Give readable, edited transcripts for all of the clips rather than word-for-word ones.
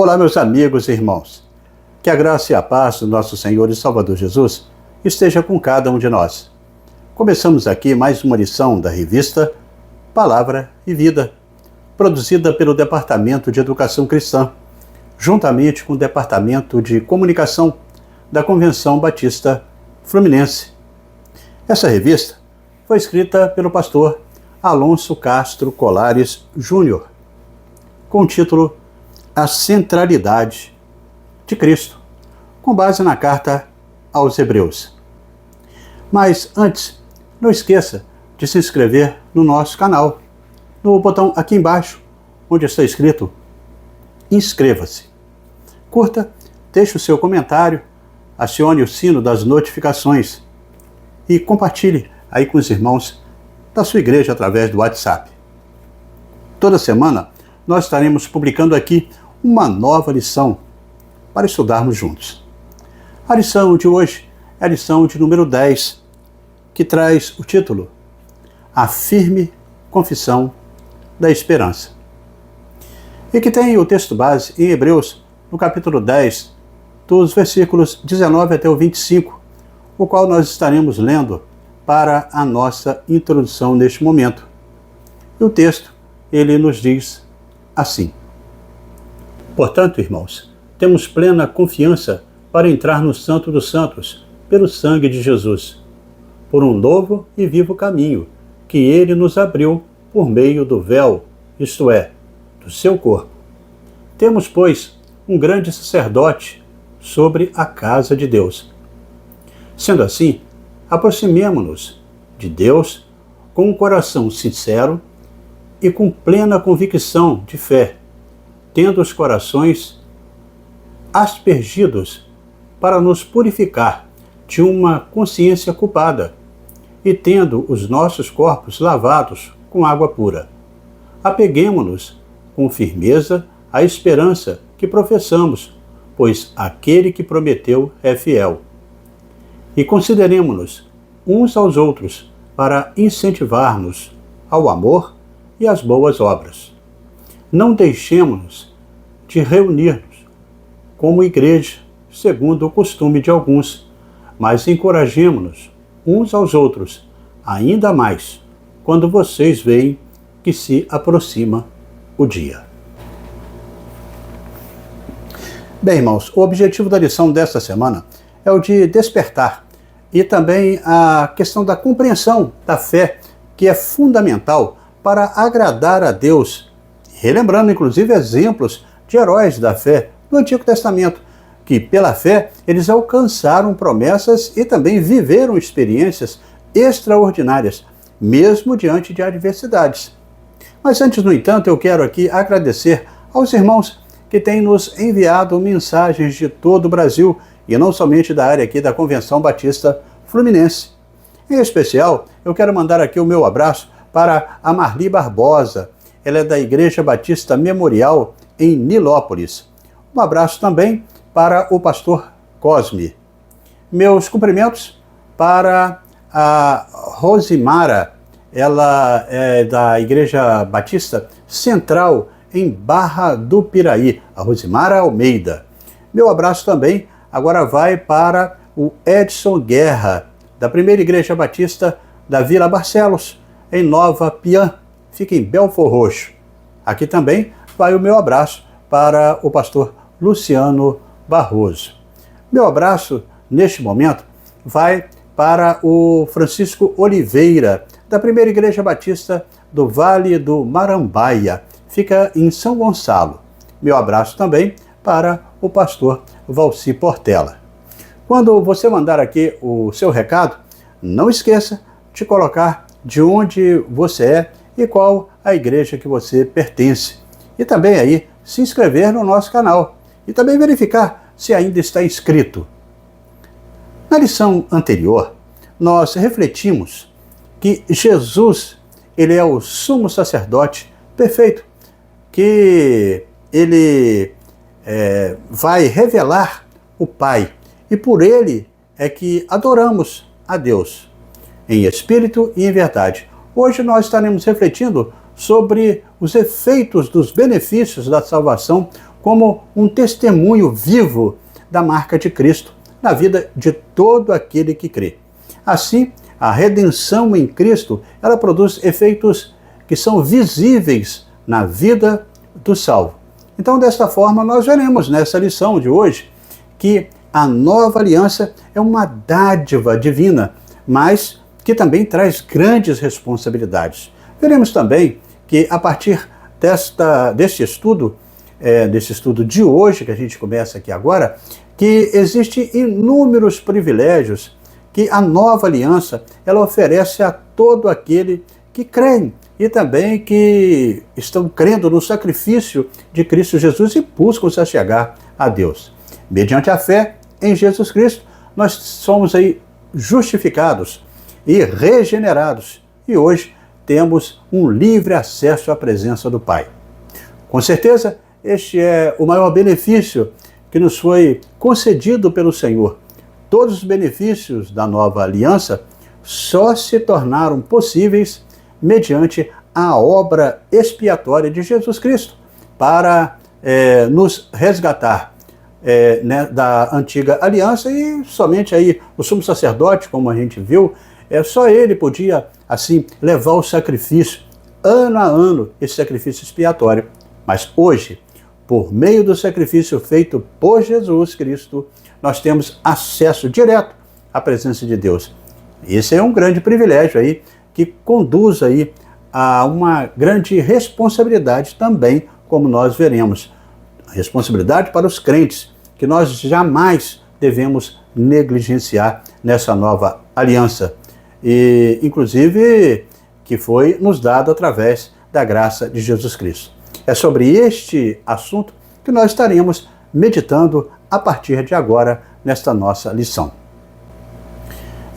Olá, meus amigos e irmãos. Que a graça e a paz do nosso Senhor e Salvador Jesus esteja com cada um de nós. Começamos aqui mais uma lição da revista Palavra e Vida, produzida pelo Departamento de Educação Cristã, juntamente com o Departamento de Comunicação da Convenção Batista Fluminense. Essa revista foi escrita pelo pastor Alonso Castro Colares Júnior, com o título A Centralidade de Cristo, com base na carta aos Hebreus. Mas antes, não esqueça de se inscrever no nosso canal, no botão aqui embaixo, onde está escrito Inscreva-se. Curta, deixe o seu comentário, acione o sino das notificações e compartilhe aí com os irmãos da sua igreja através do WhatsApp. Toda semana nós estaremos publicando aqui uma nova lição para estudarmos juntos. A lição de hoje é a lição de número 10, que traz o título A Firme Confissão da Esperança, e que tem o texto base em Hebreus, no capítulo 10, dos versículos 19 até o 25, o qual nós estaremos lendo para a nossa introdução neste momento. E o texto, ele nos diz assim: Portanto, irmãos, temos plena confiança para entrar no Santo dos Santos, pelo sangue de Jesus, por um novo e vivo caminho, que ele nos abriu por meio do véu, isto é, do seu corpo. Temos, pois, um grande sacerdote sobre a casa de Deus. Sendo assim, aproximemo-nos de Deus com um coração sincero e com plena convicção de fé, tendo os corações aspergidos para nos purificar de uma consciência culpada e tendo os nossos corpos lavados com água pura. Apeguemo-nos com firmeza à esperança que professamos, pois aquele que prometeu é fiel. E consideremo-nos uns aos outros para incentivar-nos ao amor e às boas obras. Não deixemos de reunir-nos como igreja, segundo o costume de alguns, mas encorajemo-nos uns aos outros, ainda mais, quando vocês veem que se aproxima o dia. Bem, irmãos, o objetivo da lição desta semana é o de despertar e também a questão da compreensão da fé, que é fundamental para agradar a Deus, relembrando inclusive exemplos de heróis da fé do Antigo Testamento, que pela fé eles alcançaram promessas e também viveram experiências extraordinárias, mesmo diante de adversidades. Mas antes, no entanto, eu quero aqui agradecer aos irmãos que têm nos enviado mensagens de todo o Brasil, e não somente da área aqui da Convenção Batista Fluminense. Em especial, eu quero mandar aqui o meu abraço para a Marli Barbosa. Ela é da Igreja Batista Memorial em Nilópolis. Um abraço também para o pastor Cosme. Meus cumprimentos para a Rosimara. Ela é da Igreja Batista Central em Barra do Piraí, a Rosimara Almeida. Meu abraço também agora vai para o Edson Guerra, da Primeira Igreja Batista da Vila Barcelos, em Nova Piã, fica em Belfor Roxo. Aqui também vai o meu abraço para o pastor Luciano Barroso. Meu abraço, neste momento, vai para o Francisco Oliveira, da Primeira Igreja Batista do Vale do Marambaia, fica em São Gonçalo. Meu abraço também para o pastor Valci Portela. Quando você mandar aqui o seu recado, não esqueça de colocar de onde você é e qual a igreja que você pertence. E também aí se inscrever no nosso canal e também verificar se ainda está inscrito. Na lição anterior, nós refletimos que Jesus, ele é o sumo sacerdote perfeito, que ele vai revelar o Pai, e por ele é que adoramos a Deus, em espírito e em verdade. Hoje nós estaremos refletindo sobre os efeitos dos benefícios da salvação como um testemunho vivo da marca de Cristo na vida de todo aquele que crê. Assim, a redenção em Cristo, ela produz efeitos que são visíveis na vida do salvo. Então, desta forma, nós veremos nessa lição de hoje que a nova aliança é uma dádiva divina, mas que também traz grandes responsabilidades. Veremos também que a partir desse estudo de hoje, que a gente começa aqui agora, que existem inúmeros privilégios que a nova aliança ela oferece a todo aquele que crê e também que estão crendo no sacrifício de Cristo Jesus e buscam se achegar a Deus. Mediante a fé em Jesus Cristo, nós somos aí justificados e regenerados e hoje temos um livre acesso à presença do Pai. Com certeza, este é o maior benefício que nos foi concedido pelo Senhor. Todos os benefícios da nova aliança só se tornaram possíveis mediante a obra expiatória de Jesus Cristo para nos resgatar da antiga aliança e somente aí o sumo sacerdote, como a gente viu, só ele podia assim levar o sacrifício ano a ano, esse sacrifício expiatório. Mas hoje, por meio do sacrifício feito por Jesus Cristo, nós temos acesso direto à presença de Deus. Esse é um grande privilégio aí que conduz aí a uma grande responsabilidade também, como nós veremos. Responsabilidade para os crentes, que nós jamais devemos negligenciar nessa nova aliança. E, inclusive, que foi nos dado através da graça de Jesus Cristo. É sobre este assunto que nós estaremos meditando a partir de agora nesta nossa lição.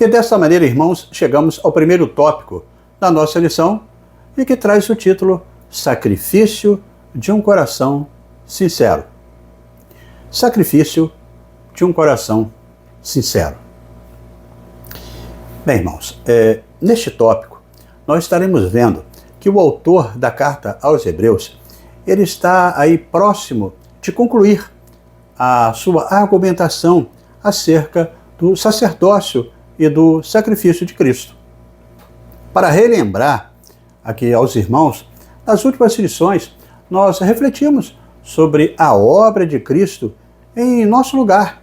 E dessa maneira, irmãos, chegamos ao primeiro tópico da nossa lição e que traz o título Sacrifício de um Coração Sincero. Sacrifício de um Coração Sincero. Bem, irmãos, neste tópico nós estaremos vendo que o autor da carta aos Hebreus ele está aí próximo de concluir a sua argumentação acerca do sacerdócio e do sacrifício de Cristo. Para relembrar aqui aos irmãos, nas últimas lições nós refletimos sobre a obra de Cristo em nosso lugar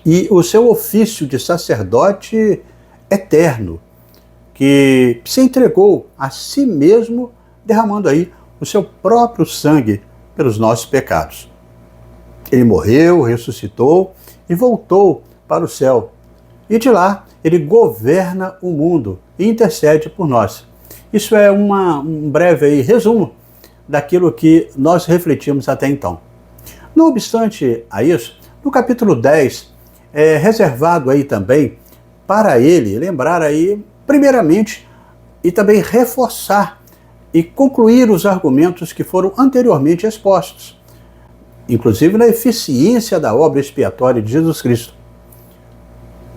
e o seu ofício de sacerdote eterno, que se entregou a si mesmo, derramando aí o seu próprio sangue pelos nossos pecados. Ele morreu, ressuscitou e voltou para o céu. E de lá, ele governa o mundo e intercede por nós. Isso é um breve aí resumo daquilo que nós refletimos até então. Não obstante a isso, no capítulo 10, é reservado aí também para ele lembrar aí, primeiramente, e também reforçar e concluir os argumentos que foram anteriormente expostos, inclusive na eficiência da obra expiatória de Jesus Cristo.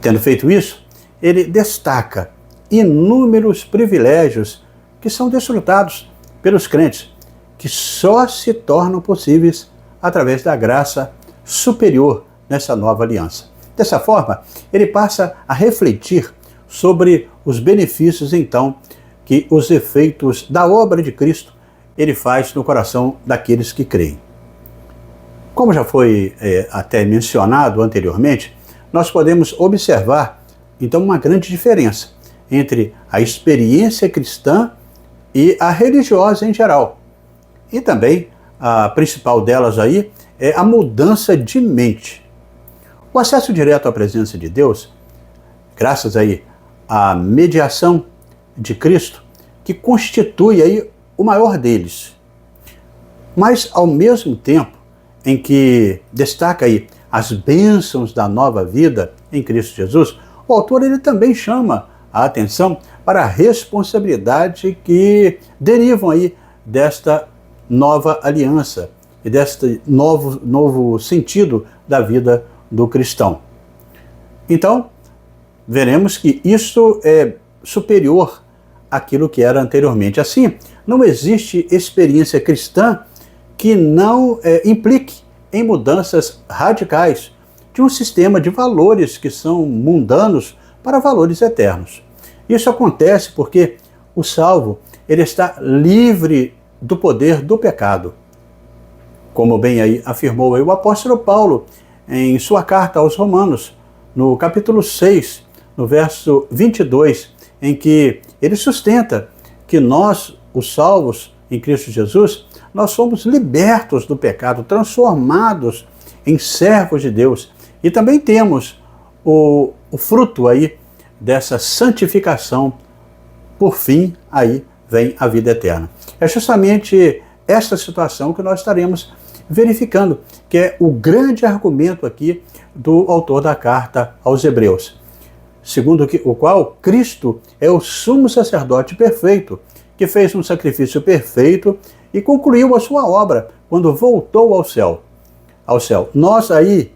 Tendo feito isso, ele destaca inúmeros privilégios que são desfrutados pelos crentes, que só se tornam possíveis através da graça superior nessa nova aliança. Dessa forma, ele passa a refletir sobre os benefícios, então, que os efeitos da obra de Cristo ele faz no coração daqueles que creem. Como já foi até mencionado anteriormente, nós podemos observar, então, uma grande diferença entre a experiência cristã e a religiosa em geral. E também, a principal delas aí, é a mudança de mente. O acesso direto à presença de Deus, graças aí à mediação de Cristo, que constitui aí o maior deles. Mas, ao mesmo tempo em que destaca aí as bênçãos da nova vida em Cristo Jesus, o autor ele também chama a atenção para a responsabilidade que derivam aí desta nova aliança e deste novo sentido da vida do cristão. Então, veremos que isso é superior àquilo que era anteriormente. Assim, não existe experiência cristã que não implique em mudanças radicais de um sistema de valores que são mundanos para valores eternos. Isso acontece porque o salvo ele está livre do poder do pecado. Como bem aí afirmou aí o apóstolo Paulo em sua carta aos Romanos, no capítulo 6, no verso 22, em que ele sustenta que nós, os salvos em Cristo Jesus, nós somos libertos do pecado, transformados em servos de Deus. E também temos o fruto aí dessa santificação. Por fim, aí vem a vida eterna. É justamente esta situação que nós estaremos verificando, que é o grande argumento aqui do autor da carta aos Hebreus, segundo o qual Cristo é o sumo sacerdote perfeito, que fez um sacrifício perfeito e concluiu a sua obra quando voltou ao céu. Nós aí,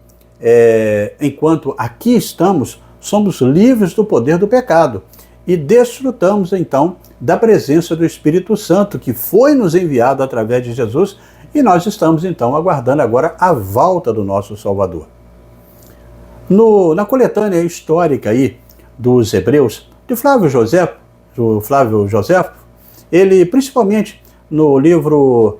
enquanto aqui estamos, somos livres do poder do pecado e desfrutamos então da presença do Espírito Santo, que foi nos enviado através de Jesus, e nós estamos então aguardando agora a volta do nosso Salvador. Na coletânea histórica aí dos Hebreus, de Flávio Joséfo, ele, principalmente no livro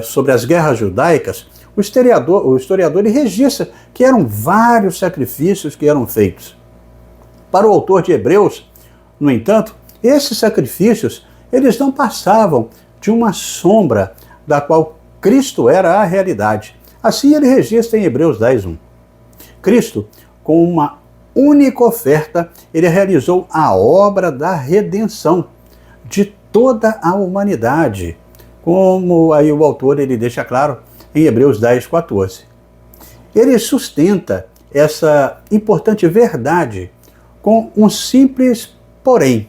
sobre as guerras judaicas, o historiador ele registra que eram vários sacrifícios que eram feitos. Para o autor de Hebreus, no entanto, esses sacrifícios eles não passavam de uma sombra da qual Cristo era a realidade. Assim ele registra em Hebreus 10:1. Cristo, com uma única oferta, ele realizou a obra da redenção de toda a humanidade, como aí o autor ele deixa claro em Hebreus 10:14. Ele sustenta essa importante verdade com um simples porém,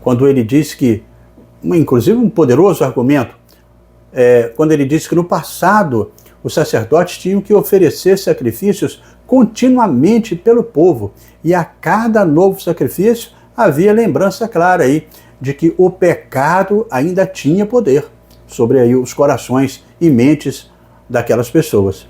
quando ele diz que, inclusive um poderoso argumento, quando ele diz que no passado os sacerdotes tinham que oferecer sacrifícios continuamente pelo povo, e a cada novo sacrifício havia lembrança clara aí de que o pecado ainda tinha poder sobre aí os corações e mentes daquelas pessoas.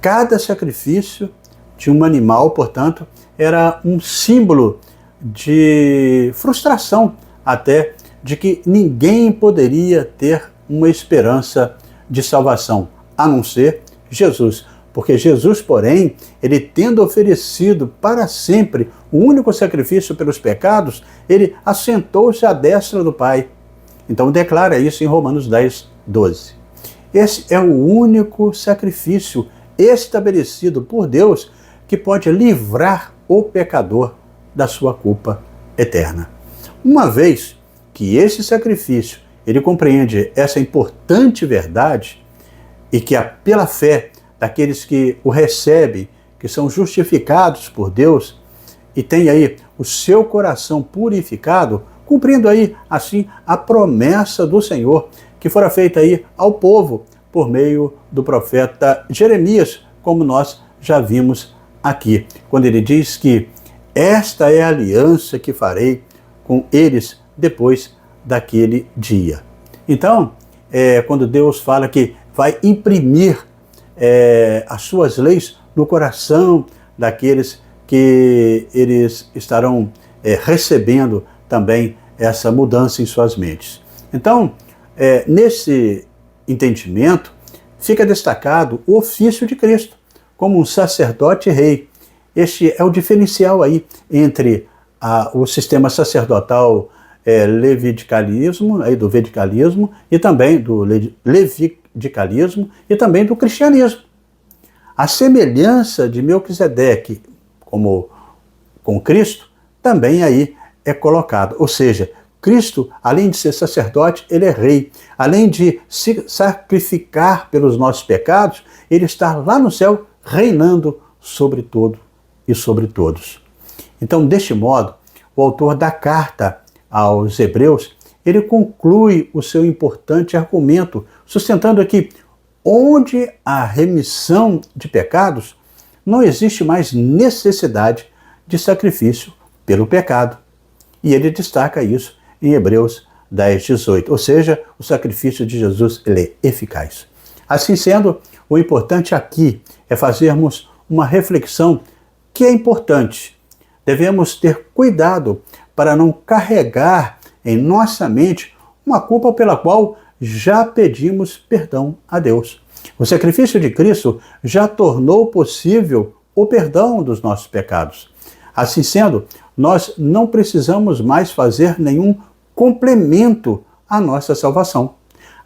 Cada sacrifício de um animal, portanto, era um símbolo de frustração, até de que ninguém poderia ter uma esperança de salvação, a não ser Jesus. Porque Jesus, porém, ele tendo oferecido para sempre o único sacrifício pelos pecados, ele assentou-se à destra do Pai. Então declara isso em Romanos 10:12. Esse é o único sacrifício estabelecido por Deus que pode livrar o pecador da sua culpa eterna. Uma vez que esse sacrifício ele compreende essa importante verdade e que pela fé daqueles que o recebem, que são justificados por Deus e têm aí o seu coração purificado, cumprindo aí assim a promessa do Senhor que fora feita aí ao povo por meio do profeta Jeremias, como nós já vimos aqui, quando ele diz que esta é a aliança que farei com eles depois daquele dia. Então, quando Deus fala que vai imprimir as suas leis no coração daqueles que eles estarão recebendo também essa mudança em suas mentes. Então, nesse entendimento, fica destacado o ofício de Cristo como um sacerdote rei. Este é o diferencial aí entre o sistema sacerdotal leviticalismo, aí do vedicalismo, e também do leviticalismo, e também do cristianismo. A semelhança de Melquisedeque com Cristo também aí é colocada. Ou seja, Cristo, além de ser sacerdote, ele é rei. Além de se sacrificar pelos nossos pecados, ele está lá no céu reinando sobre tudo e sobre todos. Então, deste modo, o autor da carta aos Hebreus, ele conclui o seu importante argumento, sustentando aqui, onde há remissão de pecados, não existe mais necessidade de sacrifício pelo pecado. E ele destaca isso em Hebreus 10:18. Ou seja, o sacrifício de Jesus ele é eficaz. Assim sendo, o importante aqui é fazermos uma reflexão que é importante. Devemos ter cuidado para não carregar em nossa mente uma culpa pela qual já pedimos perdão a Deus. O sacrifício de Cristo já tornou possível o perdão dos nossos pecados. Assim sendo, nós não precisamos mais fazer nenhum complemento à nossa salvação.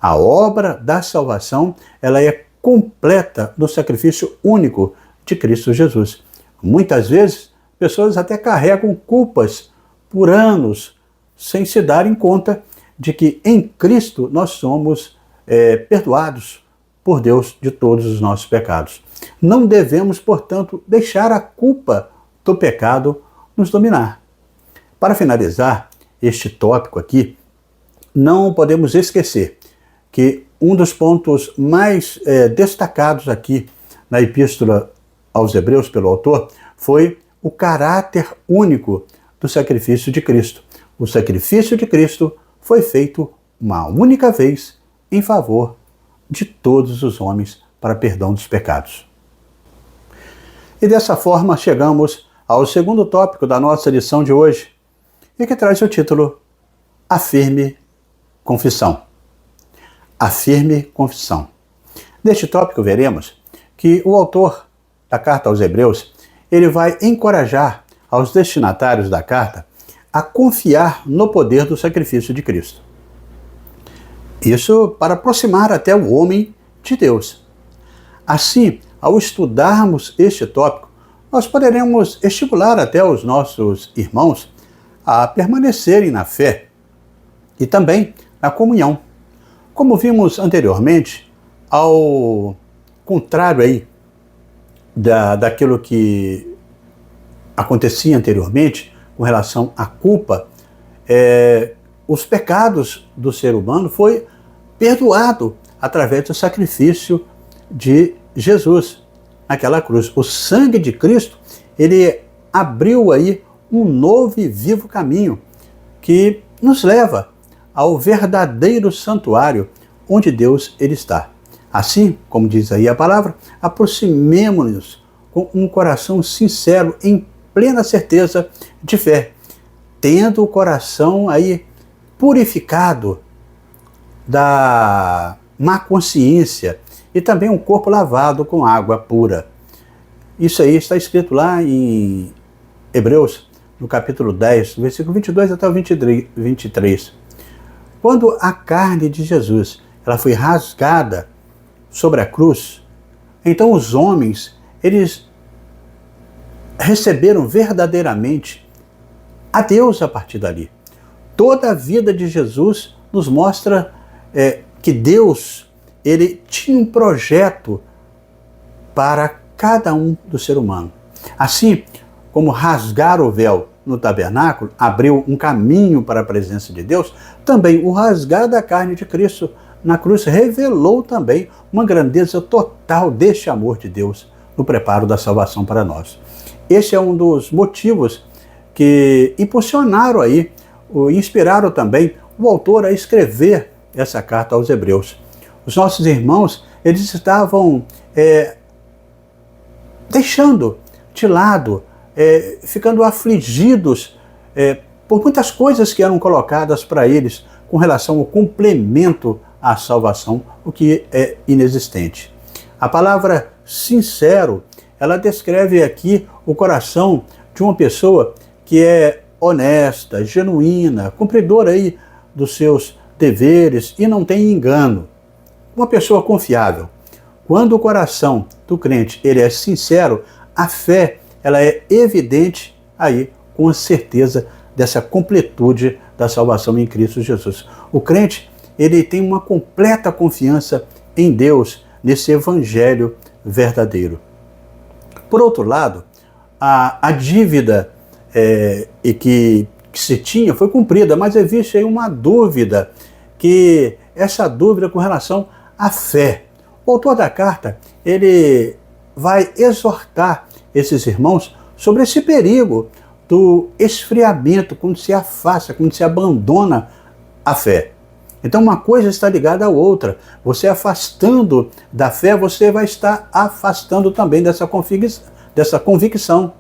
A obra da salvação ela é completa no sacrifício único de Cristo Jesus. Muitas vezes, pessoas até carregam culpas por anos sem se darem conta de que em Cristo nós somos perdoados por Deus de todos os nossos pecados. Não devemos, portanto, deixar a culpa do pecado nos dominar. Para finalizar este tópico aqui, não podemos esquecer que um dos pontos mais destacados aqui na Epístola aos Hebreus pelo autor foi o caráter único do sacrifício de Cristo. O sacrifício de Cristo foi feito uma única vez em favor de todos os homens para perdão dos pecados. E dessa forma chegamos ao segundo tópico da nossa lição de hoje, e que traz o título A Firme Confissão. A firme confissão. Neste tópico veremos que o autor da carta aos Hebreus, ele vai encorajar aos destinatários da carta a confiar no poder do sacrifício de Cristo. Isso para aproximar até o homem de Deus. Assim, ao estudarmos este tópico, nós poderemos estimular até os nossos irmãos a permanecerem na fé e também na comunhão. Como vimos anteriormente, ao contrário aí daquilo que acontecia anteriormente com relação à culpa, os pecados do ser humano foi perdoado através do sacrifício de Jesus naquela cruz. O sangue de Cristo, ele abriu aí um novo e vivo caminho que nos leva ao verdadeiro santuário onde Deus ele está. Assim, como diz aí a palavra, aproximemo-nos com um coração sincero, em plena certeza de fé, tendo o coração aí purificado da má consciência e também um corpo lavado com água pura. Isso aí está escrito lá em Hebreus, no capítulo 10, versículo 22 até o 23. Quando a carne de Jesus ela foi rasgada sobre a cruz, então os homens, eles receberam verdadeiramente a Deus a partir dali. Toda a vida de Jesus nos mostra que Deus ele tinha um projeto para cada um do ser humano. Assim como rasgar o véu no tabernáculo abriu um caminho para a presença de Deus, também o rasgar da carne de Cristo na cruz revelou também uma grandeza total deste amor de Deus no preparo da salvação para nós. Este é um dos motivos que impulsionaram aí, inspiraram também o autor a escrever essa carta aos Hebreus. Os nossos irmãos, eles estavam deixando de lado, ficando afligidos por muitas coisas que eram colocadas para eles com relação ao complemento à salvação, o que é inexistente. A palavra sincero, ela descreve aqui o coração de uma pessoa que é honesta, genuína, cumpridora aí dos seus deveres e não tem engano. Uma pessoa confiável. Quando o coração do crente ele é sincero, a fé ela é evidente aí com a certeza dessa completude da salvação em Cristo Jesus. O crente ele tem uma completa confiança em Deus, nesse evangelho verdadeiro. Por outro lado, a dívida que se tinha foi cumprida, mas existe aí uma dúvida, que essa dúvida com relação à fé. O autor da carta, ele vai exortar esses irmãos sobre esse perigo do esfriamento, quando se afasta, quando se abandona a fé. Então uma coisa está ligada à outra. Você afastando da fé, você vai estar afastando também dessa convicção.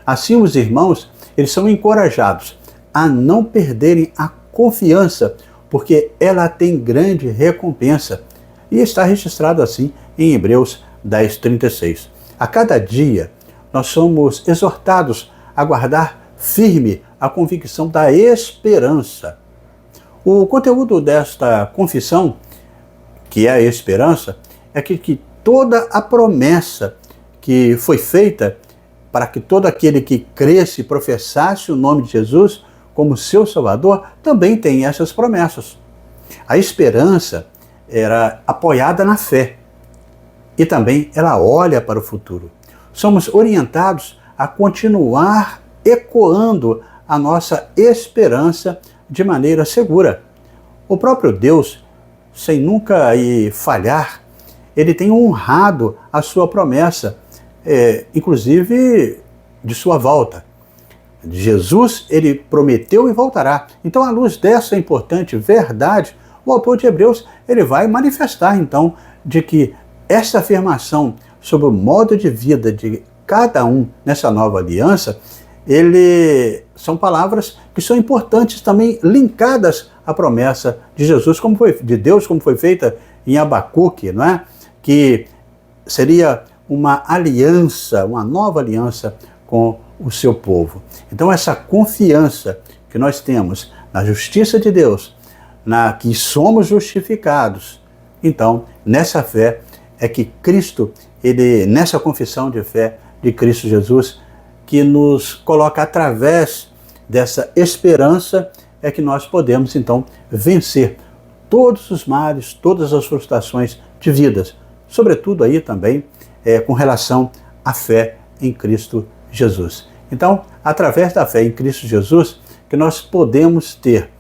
Assim os irmãos, eles são encorajados a não perderem a confiança, porque ela tem grande recompensa. E está registrado assim em Hebreus 10:36. A cada dia nós somos exortados a guardar firme a convicção da esperança. O conteúdo desta confissão, que é a esperança, é que toda a promessa que foi feita para que todo aquele que cresce e professasse o nome de Jesus como seu Salvador, também tem essas promessas. A esperança era apoiada na fé e também ela olha para o futuro. Somos orientados a continuar ecoando a nossa esperança de maneira segura. O próprio Deus, sem nunca falhar, ele tem honrado a sua promessa, inclusive de sua volta. Jesus, ele prometeu e voltará. Então, à luz dessa importante verdade, o autor de Hebreus, ele vai manifestar, então, de que essa afirmação sobre o modo de vida de cada um nessa nova aliança, são palavras que são importantes também linkadas à promessa de Jesus, de Deus, como foi feita em Abacuque, não é? Que seria uma aliança, uma nova aliança com o seu povo. Então essa confiança que nós temos na justiça de Deus, que somos justificados, então nessa fé é que Cristo, nessa confissão de fé de Cristo Jesus, que nos coloca através dessa esperança, é que nós podemos então vencer todos os males, todas as frustrações de vidas, sobretudo aí também com relação à fé em Cristo Jesus. Então, através da fé em Cristo Jesus, que nós podemos ter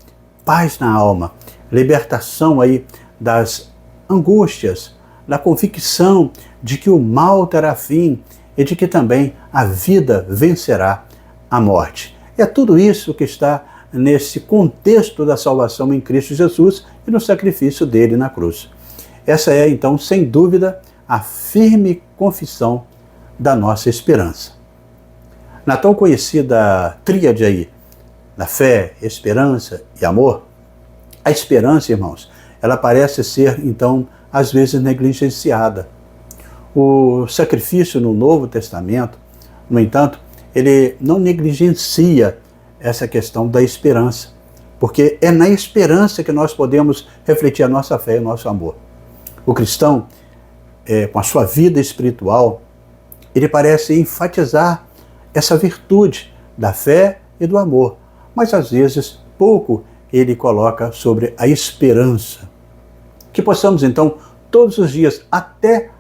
paz na alma, libertação aí das angústias, da convicção de que o mal terá fim e de que também a vida vencerá a morte. É tudo isso que está nesse contexto da salvação em Cristo Jesus e no sacrifício dele na cruz. Essa é, então, sem dúvida, a firme confissão da nossa esperança. Na tão conhecida tríade aí, da fé, esperança e amor, a esperança, irmãos, ela parece ser, então, às vezes negligenciada. O sacrifício no Novo Testamento, no entanto, ele não negligencia essa questão da esperança, porque é na esperança que nós podemos refletir a nossa fé e o nosso amor. O cristão, com a sua vida espiritual, ele parece enfatizar essa virtude da fé e do amor, mas às vezes pouco ele coloca sobre a esperança. Que possamos então todos os dias, até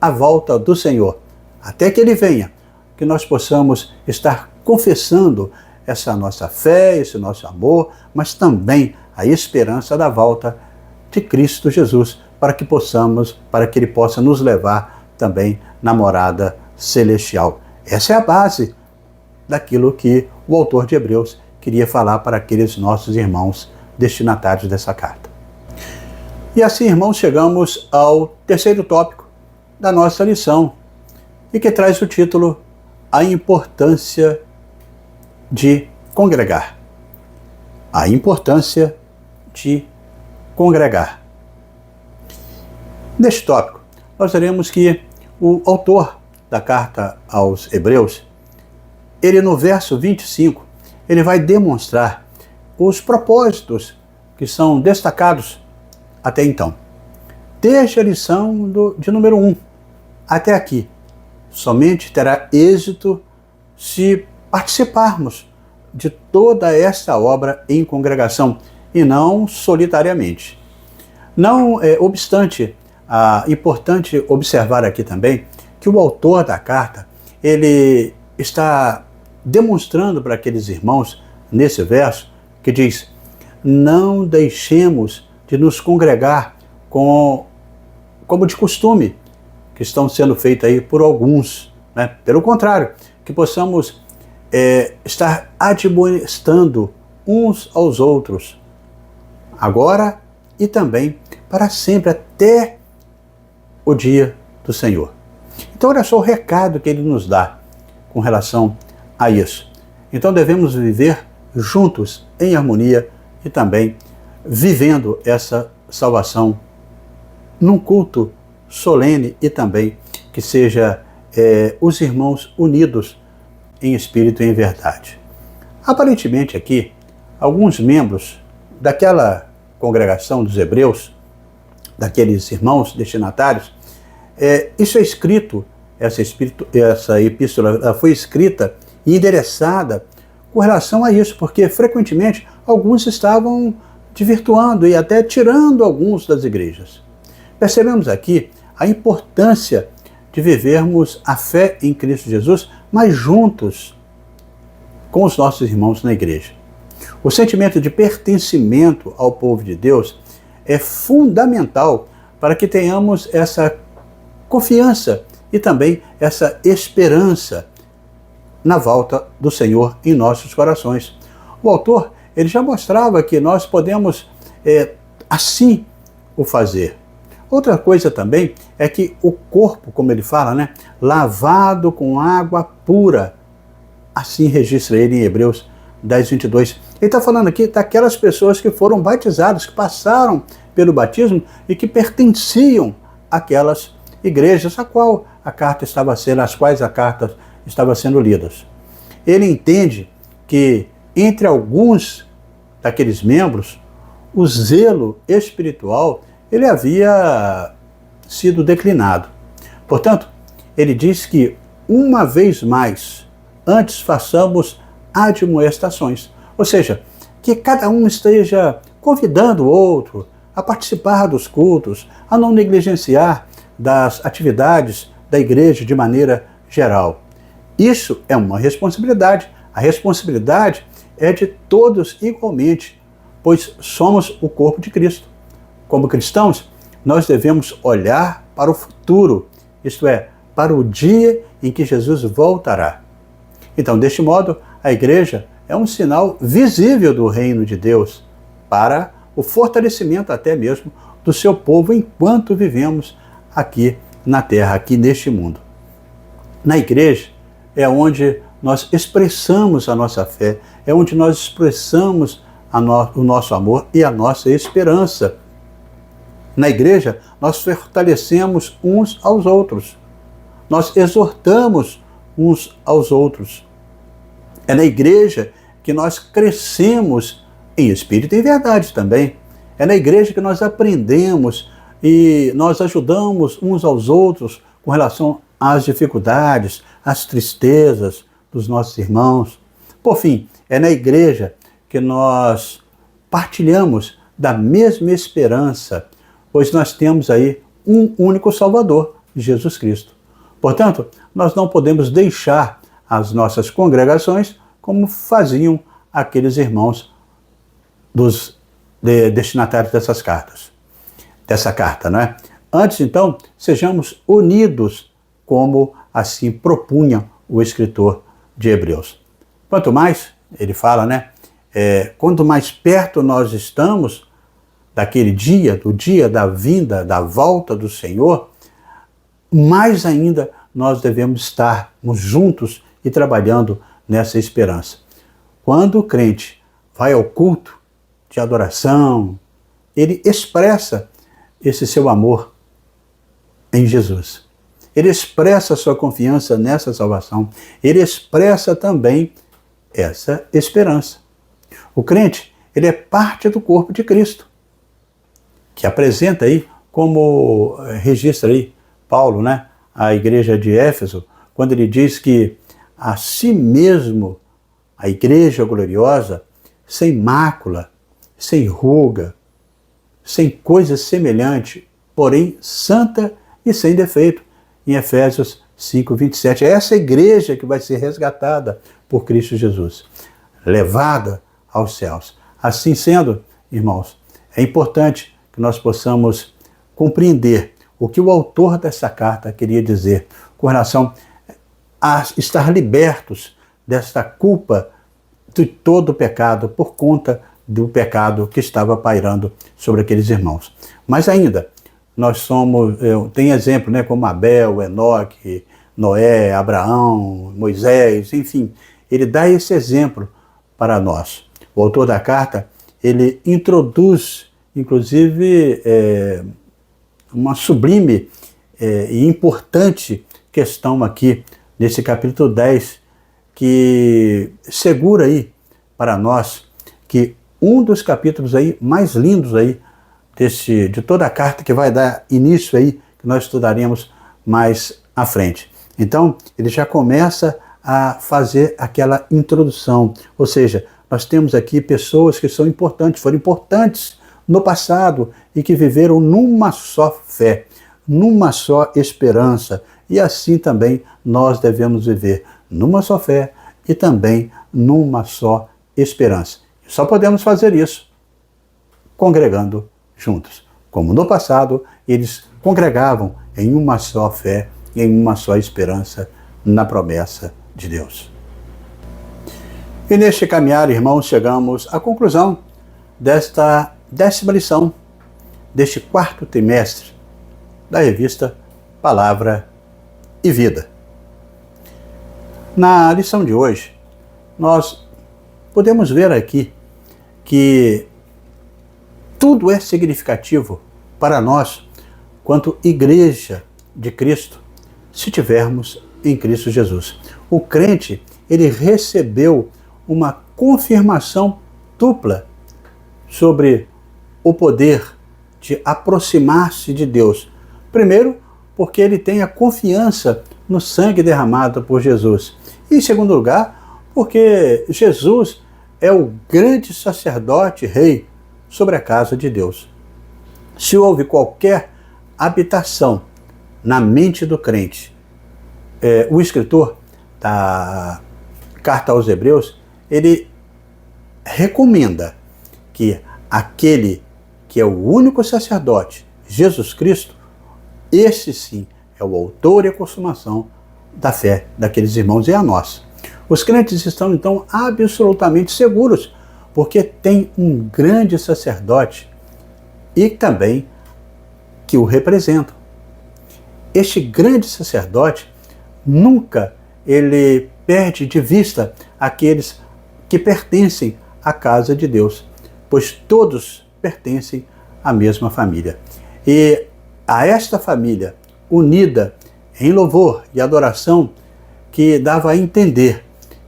a volta do Senhor, até que ele venha, que nós possamos estar confessando essa nossa fé, esse nosso amor, mas também a esperança da volta de Cristo Jesus, para que ele possa nos levar também na morada celestial. Essa é a base daquilo que o autor de Hebreus queria falar para aqueles nossos irmãos destinatários dessa carta. E assim, irmãos, chegamos ao terceiro tópico da nossa lição, e que traz o título A Importância de Congregar. A importância de congregar. Neste tópico, nós veremos que o autor da carta aos Hebreus, ele no verso 25, ele vai demonstrar os propósitos que são destacados até então. Desde a lição de número 1 até aqui, somente terá êxito se participarmos de toda esta obra em congregação e não solitariamente. Não obstante, é importante observar aqui também que o autor da carta, ele está demonstrando para aqueles irmãos, nesse verso, que diz: não deixemos de nos congregar como de costume, que estão sendo feitos aí por alguns, né? Pelo contrário, que possamos estar admoestando uns aos outros, agora e também para sempre, até o dia do Senhor. Então, olha só o recado que ele nos dá com relação a isso. Então, devemos viver juntos, em harmonia e também vivendo essa salvação num culto solene e também que seja os irmãos unidos em espírito e em verdade. Aparentemente aqui, alguns membros daquela congregação dos hebreus, daqueles irmãos destinatários, isso é escrito, essa epístola foi escrita e endereçada com relação a isso, porque frequentemente alguns estavam desvirtuando e até tirando alguns das igrejas. Percebemos aqui a importância de vivermos a fé em Cristo Jesus, mas juntos com os nossos irmãos na igreja. O sentimento de pertencimento ao povo de Deus é fundamental para que tenhamos essa confiança e também essa esperança na volta do Senhor em nossos corações. O autor ele já mostrava que nós podemos assim o fazer. Outra coisa também é que o corpo, como ele fala, lavado com água pura, assim registra ele em Hebreus 10, 22. Ele está falando aqui daquelas pessoas que foram batizadas, que passaram pelo batismo e que pertenciam àquelas igrejas às quais a carta estava sendo lidas. Ele entende que entre alguns daqueles membros, o zelo espiritual ele havia sido declinado. Portanto, ele diz que uma vez mais, antes façamos admoestações, ou seja, que cada um esteja convidando o outro a participar dos cultos, a não negligenciar das atividades da igreja de maneira geral. Isso é uma responsabilidade. A responsabilidade é de todos igualmente, pois somos o corpo de Cristo. Como cristãos, nós devemos olhar para o futuro, isto é, para o dia em que Jesus voltará. Então, deste modo, a igreja é um sinal visível do reino de Deus para o fortalecimento até mesmo do seu povo enquanto vivemos aqui na terra, aqui neste mundo. Na igreja é onde nós expressamos a nossa fé, é onde nós expressamos o nosso amor e a nossa esperança. Na igreja, nós fortalecemos uns aos outros. Nós exortamos uns aos outros. É na igreja que nós crescemos em espírito e em verdade também. É na igreja que nós aprendemos e nós ajudamos uns aos outros com relação às dificuldades, às tristezas dos nossos irmãos. Por fim, é na igreja que nós partilhamos da mesma esperança, pois nós temos aí um único Salvador, Jesus Cristo. Portanto, nós não podemos deixar as nossas congregações como faziam aqueles irmãos dos destinatários dessa carta, não é? Antes, então, sejamos unidos, como assim propunha o escritor de Hebreus. Quanto mais, ele fala, quanto mais perto nós estamos daquele dia, do dia da vinda, da volta do Senhor, mais ainda nós devemos estarmos juntos e trabalhando nessa esperança. Quando o crente vai ao culto de adoração, ele expressa esse seu amor em Jesus. Ele expressa a sua confiança nessa salvação. Ele expressa também essa esperança. O crente, ele é parte do corpo de Cristo, que apresenta aí, como registra aí Paulo, a igreja de Éfeso, quando ele diz que a si mesmo a igreja gloriosa, sem mácula, sem ruga, sem coisa semelhante, porém santa e sem defeito, em Efésios 5, 27. É essa igreja que vai ser resgatada por Cristo Jesus, levada aos céus. Assim sendo, irmãos, é importante que nós possamos compreender o que o autor dessa carta queria dizer com relação a estar libertos desta culpa de todo o pecado por conta do pecado que estava pairando sobre aqueles irmãos. Mas ainda, nós somos, tem exemplo, né, como Abel, Enoque, Noé, Abraão, Moisés, enfim, ele dá esse exemplo para nós. O autor da carta, ele introduz, inclusive, uma sublime e importante questão aqui, nesse capítulo 10, que segura aí para nós que um dos capítulos aí mais lindos aí de toda a carta, que vai dar início aí, que nós estudaremos mais à frente. Então, ele já começa a fazer aquela introdução, ou seja, nós temos aqui pessoas que são importantes, foram importantes no passado e que viveram numa só fé, numa só esperança, e assim também nós devemos viver numa só fé e também numa só esperança. Só podemos fazer isso congregando juntos. Como no passado, eles congregavam em uma só fé e em uma só esperança na promessa de Deus. E neste caminhar, irmãos, chegamos à conclusão desta 10ª lição, deste 4º trimestre da revista Palavra e Vida. Na lição de hoje, nós podemos ver aqui que tudo é significativo para nós, quanto igreja de Cristo, se tivermos em Cristo Jesus. O crente, ele recebeu uma confirmação dupla sobre o poder de aproximar-se de Deus. Primeiro, porque ele tem a confiança no sangue derramado por Jesus. E em segundo lugar, porque Jesus é o grande sacerdote rei sobre a casa de Deus. Se houve qualquer habitação na mente do crente, o escritor da carta aos Hebreus, ele recomenda que aquele que é o único sacerdote, Jesus Cristo, esse sim é o autor e a consumação da fé daqueles irmãos e a nossa. Os crentes estão então absolutamente seguros, porque tem um grande sacerdote e também que o representam. Este grande sacerdote nunca ele perde de vista aqueles que pertencem à casa de Deus, pois todos pertencem à mesma família. E a esta família unida em louvor e adoração, que dava a entender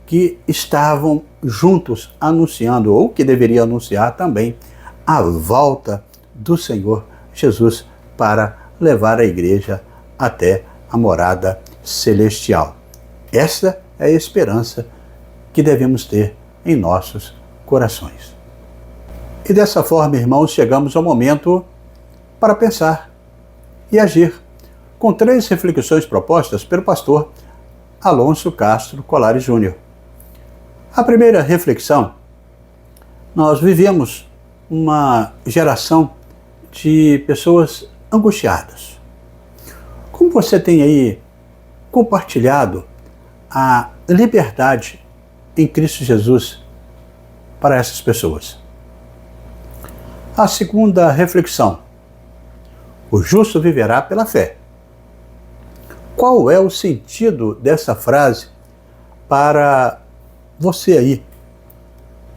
que estavam juntos anunciando, ou que deveria anunciar também, a volta do Senhor Jesus para levar a igreja até a morada celestial. Essa é a esperança que devemos ter em nossos corações. E dessa forma, irmãos, chegamos ao momento para pensar e agir, com 3 reflexões propostas pelo pastor Alonso Castro Colares Júnior. A primeira reflexão: nós vivemos uma geração de pessoas angustiadas. Como você tem aí compartilhado a liberdade em Cristo Jesus para essas pessoas? A segunda reflexão: o justo viverá pela fé. Qual é o sentido dessa frase para você aí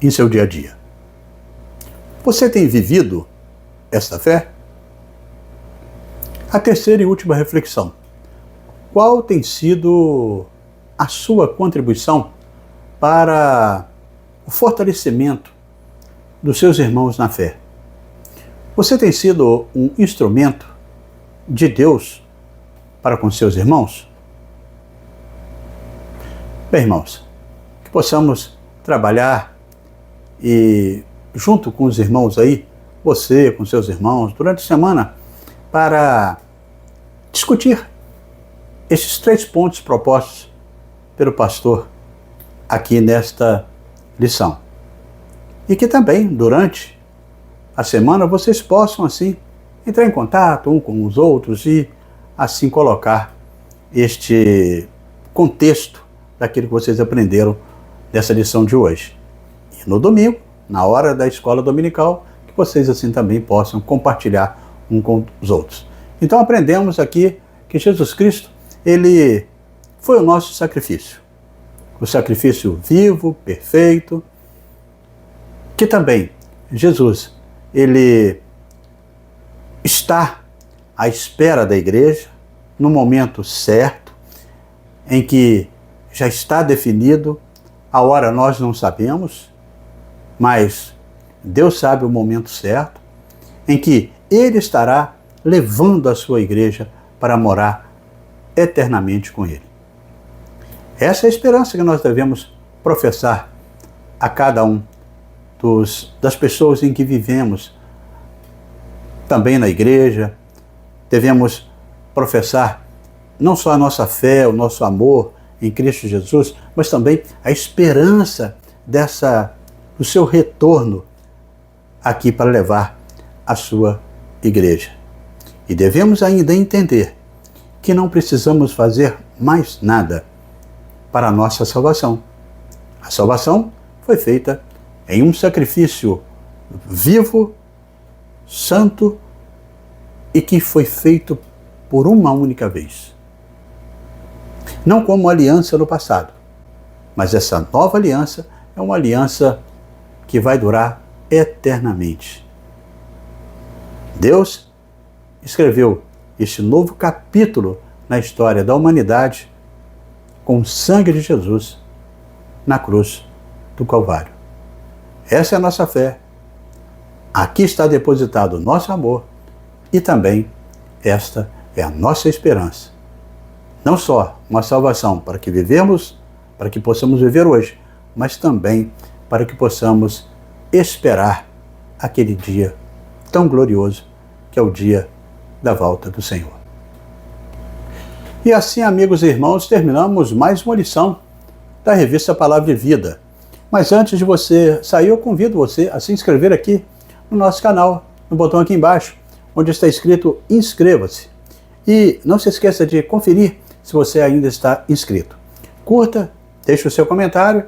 em seu dia a dia? Você tem vivido esta fé? A terceira e última reflexão: qual tem sido a sua contribuição para o fortalecimento dos seus irmãos na fé? Você tem sido um instrumento de Deus para com seus irmãos? Bem, irmãos, que possamos trabalhar e junto com os irmãos aí, você com seus irmãos, durante a semana, para discutir esses 3 pontos propostos pelo pastor aqui nesta lição. E que também, durante a semana, vocês possam, assim, entrar em contato um com os outros e, assim, colocar este contexto daquilo que vocês aprenderam dessa lição de hoje. E no domingo, na hora da escola dominical, que vocês assim também possam compartilhar um com os outros. Então aprendemos aqui que Jesus Cristo, ele foi o nosso sacrifício. O sacrifício vivo, perfeito, que também Jesus, ele está à espera da igreja no momento certo, em que já está definido, a hora nós não sabemos, mas Deus sabe o momento certo, em que ele estará levando a sua igreja para morar eternamente com ele. Essa é a esperança que nós devemos professar a cada um das pessoas em que vivemos. Também na igreja, devemos professar não só a nossa fé, o nosso amor em Cristo Jesus, mas também a esperança do seu retorno aqui para levar a sua igreja. E devemos ainda entender que não precisamos fazer mais nada para a nossa salvação. A salvação foi feita em um sacrifício vivo, santo e que foi feito por uma única vez. Não como aliança no passado, mas essa nova aliança é uma aliança que vai durar eternamente. Deus escreveu este novo capítulo na história da humanidade com o sangue de Jesus na cruz do Calvário. Essa é a nossa fé. Aqui está depositado o nosso amor e também esta é a nossa esperança. Não só uma salvação para que vivemos, para que possamos viver hoje, mas também para que possamos esperar aquele dia tão glorioso que é o dia da volta do Senhor. E assim, amigos e irmãos, terminamos mais uma lição da revista Palavra de Vida. Mas antes de você sair, eu convido você a se inscrever aqui no nosso canal, no botão aqui embaixo, onde está escrito inscreva-se. E não se esqueça de conferir se você ainda está inscrito. Curta, deixe o seu comentário,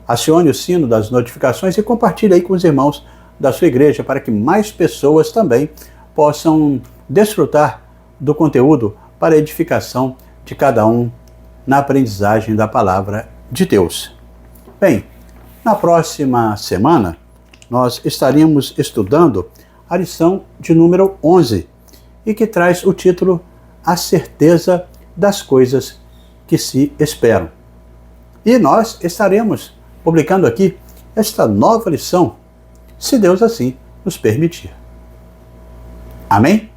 acione o sino das notificações e compartilhe aí com os irmãos da sua igreja para que mais pessoas também possam desfrutar do conteúdo para a edificação de cada um na aprendizagem da palavra de Deus. Bem, na próxima semana nós estaremos estudando a lição de número 11 e que traz o título A Certeza das Coisas que se Esperam. E nós estaremos publicando aqui esta nova lição, se Deus assim nos permitir. Amém?